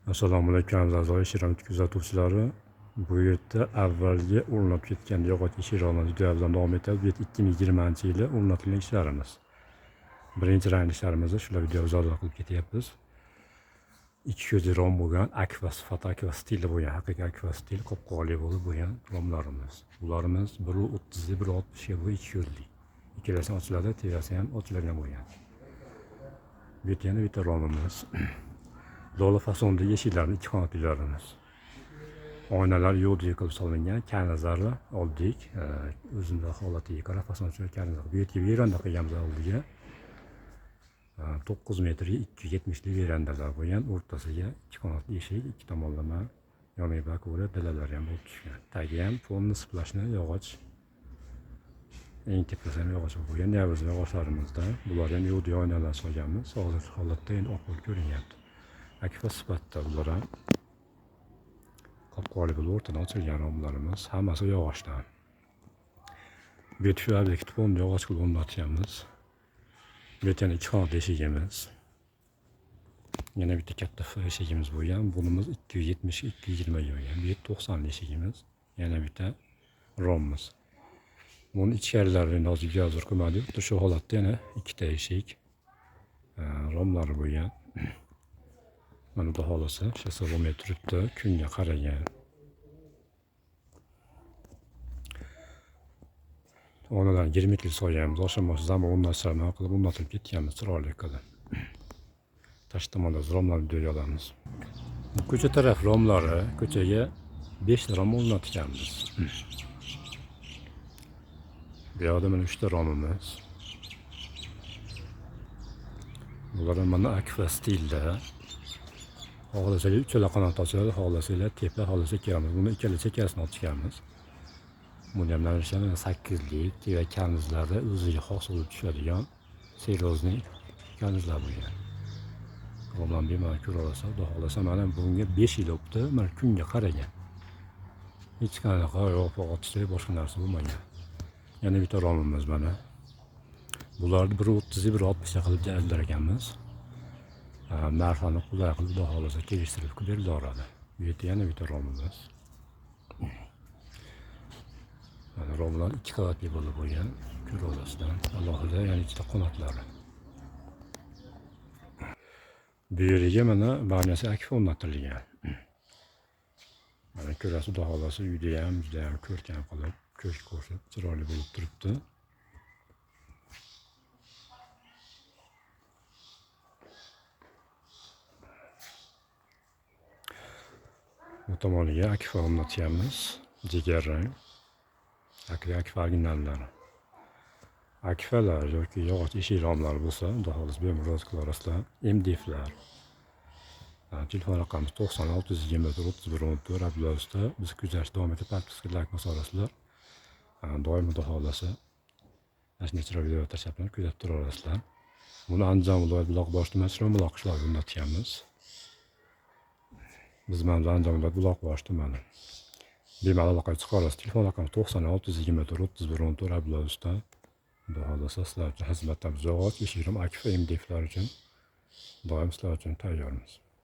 Assalomu alaykum aziz shiromat kuzatuvchilari. Bu yerda avvalgi o'rnab ketgan yog'och eshiklarni videodan davom etadi. Bu 2020-yili o'rnatilgan ishlarimiz. Birinchi rang ishlarimizni shular video izohlar qilib ketyapmiz. Ikki ko'zi rom bo'lgan akva sifat akva stil bo'lgan haqiqiy akva stil qop-qora bo'lib bo'lgan romlarimiz. Bularimiz 1.30 1.60 ga bu ikki ko'zli. Ikkalasi ochiladi, terasi ham ochiladigan bo'lgan. Bu yerda yana bitta romimiz. Lola fasonda eshiklarni ikki qanotlilarimiz. Oynalar yo'lga qilib solingan, kanizlarni oldik. O'zimda holatiga qarab fasoncha kanizlar. Bu yerga veranda qilganmiz oldiga. 9 metrga 270 lik verandalar bo'lgan, o'rtasiga ikki qanotli eshik, ikki tomonlama yoniy bakura dalalar ham bo'lib tushgan. Tagi ham fonni splashni yog'och. Eng tepasi ham yog'och bo'lgan. Navbiz yog'ochlarimizda bular ham yo'lga oynalar solganmiz. Hozir holatda endi oq bo'lib ko'rinyapti. Akfa sifatida bular ham qop-qora bo'lib o'rtadan ochilgan romlarimiz, hammasi yog'ochdan. Bu yerda obyektni fonni yog'och qilib o'rnatganmiz. Bu yerda yana ikki qanotli eshigimiz. Yana bitta katta eshigimiz bo'lgan. Bunimiz 270 220 ga bo'lgan. Bu yerda 90 eshigimiz. Yana bitta romimiz. Buni ichkarilarini hozir qilmadik. Shu holatda yana ikkita eshik romlari bo'lgan. Mana bu holasi, shasi bo'lmay turibdi, kunga qaragan. Onadan 20 metr soyamiz, oshirmoq zamon o'rnashtirma qilib o'rnatilib ketganmiz chiroyli qilib. Tashqi tomonda romlar video olamiz. Ko'cha taraf romlari, ko'chaga 5 rom o'rnatganmiz. Bu yerda mana 3 ta romimiz. Bular mana akva stilda. Xohlasa uchala qanot ochiladi, xohlasa tepa, xohlasa kiramiz. Buni ikkala chekkasini ochganmiz. Buni ham mana 8 lik va kanizlarda o'ziga xos bo'lib tushadigan serozning kanizlar bo'lgan. Romdan bemalol ko'ra olasiz. Xudo xohlasa mana bunga 5 yil o'tdi, mana kunga qaragan. Hech qanaqa yo'q boshqa narsa bo'lmagan. Yana bitta romimiz mana. Bularni 1.30 1.60 ga qilib jazlar ekanmiz. Narxini qulay qilib xudo xohlasa kelishtirib beriladi. Bu yerda yana bitta romimiz. Mana romlar ikki qavatli bo'lib bo'lgan. Ko'ra olasizlar. Alohida yana ikkita qanotlari. Bu yerga mana barchasi akfa o'rnatilgan. Mana ko'rasiz, xudo xohlasa uyda ham juda ham ko'rkam qilib, ko'shk qo'shib chiroyli bo'lib turibdi. Bu tomoniga akfa o'rnatganmiz. Jigar rang. Akfa originallari. Akfalar yoki yog'och eshik romlari bo'lsa, xudo xohlasa bemalol qilarasizlar. MDFlar. Telefon raqamimiz 90 624 31 Abdulazizda bizni kuzatishda davom etib, podpiska like bosalasizlar. Doim xudo xohlasa mana chiroyli video tashlablar, kuzatib turaverasizlar. Buni Andijon viloyati Buloqbosh tumani Shiromuloq qishlog'iga o'rnatganmiz. Biz mana Andijon viloyati Buloqbosh tumani. Bemalol aloqaga chiqa olasiz. Telefon raqami 90 624 31 Abdulazizda. Xudo xohlasa sizlar uchun xizmatdamiz. Yog'och eshik rom akfa MDFlar uchun doim sizlar uchun tayyormiz.